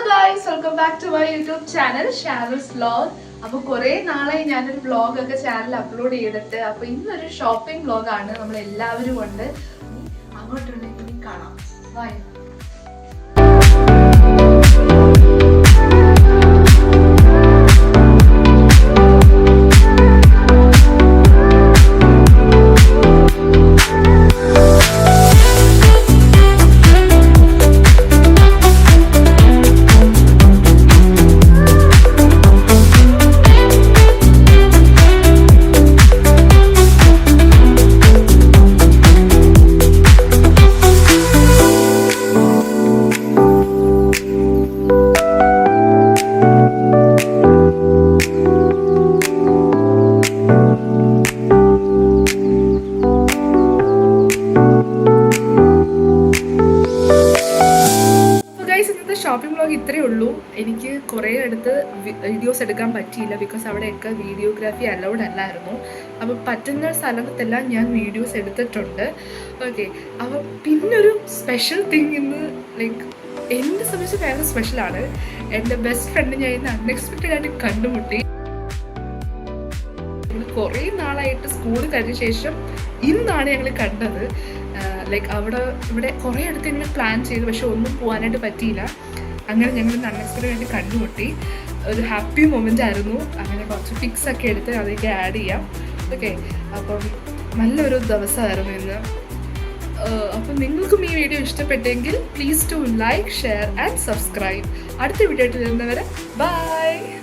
Guys, welcome back to my YouTube channel Shanal's vlog. അപ്പോൾ കുറേ നാളായി ഞാനൊരു വ്ലോഗൊക്കെ ചാനൽ അപ്ലോഡ് ചെയ്തിട്ട്. അപ്പോൾ ഇന്നൊരു ഷോപ്പിംഗ് വ്ലോഗാണ്. നമ്മൾ എല്ലാവരും ഉണ്ട്. അങ്ങോട്ടുണ്ടെങ്കിൽ കാണാം. ബൈ. ഷോപ്പിംഗ് വ്ലോഗ് ഇത്രയേ ഉള്ളൂ. എനിക്ക് കുറേ അടുത്ത് വീഡിയോസ് എടുക്കാൻ പറ്റിയില്ല, ബിക്കോസ് അവിടെയൊക്കെ വീഡിയോഗ്രാഫി അലൗഡ് അല്ലായിരുന്നു. അപ്പോൾ പറ്റുന്ന സ്ഥലത്തെല്ലാം ഞാൻ വീഡിയോസ് എടുത്തിട്ടുണ്ട്. ഓക്കെ, അപ്പോൾ പിന്നൊരു സ്പെഷ്യൽ തിങ് ഇന്ന്, ലൈക്ക് എന്നെ സംബന്ധിച്ച് ഭയങ്കര സ്പെഷ്യലാണ്. എൻ്റെ ബെസ്റ്റ് ഫ്രണ്ട് ഞാൻ ഇന്ന് അൺഎക്സ്പെക്റ്റഡ് ആയിട്ട് കണ്ടുമുട്ടി. കുറേ നാളായിട്ട് സ്കൂൾ കഴിഞ്ഞ ശേഷം ഇന്നാണ് ഞങ്ങൾ കണ്ടത്. ലൈക്ക് ഇവിടെ കുറേ അടുത്ത് ഞങ്ങൾ പ്ലാൻ ചെയ്തു, പക്ഷെ ഒന്നും പോകാനായിട്ട് പറ്റിയില്ല. അങ്ങനെ ഞങ്ങൾ ഇന്ന് അൺഎക്സ്പെക്റ്റഡ് ആയിട്ട് കണ്ടുമുട്ടി. ഒരു ഹാപ്പി മൊമെൻ്റ് ആയിരുന്നു. അങ്ങനെ കുറച്ച് പിക്സ് ഒക്കെ എടുത്ത് അതിലേക്ക് ആഡ് ചെയ്യാം. ഓക്കെ, അപ്പം നല്ലൊരു ദിവസമായിരുന്നു ഇന്ന്. അപ്പം നിങ്ങൾക്കും ഈ വീഡിയോ ഇഷ്ടപ്പെട്ടെങ്കിൽ please to like, share and subscribe. അടുത്ത വീഡിയോ ആയിട്ട് വരുന്നവരെ ബൈ.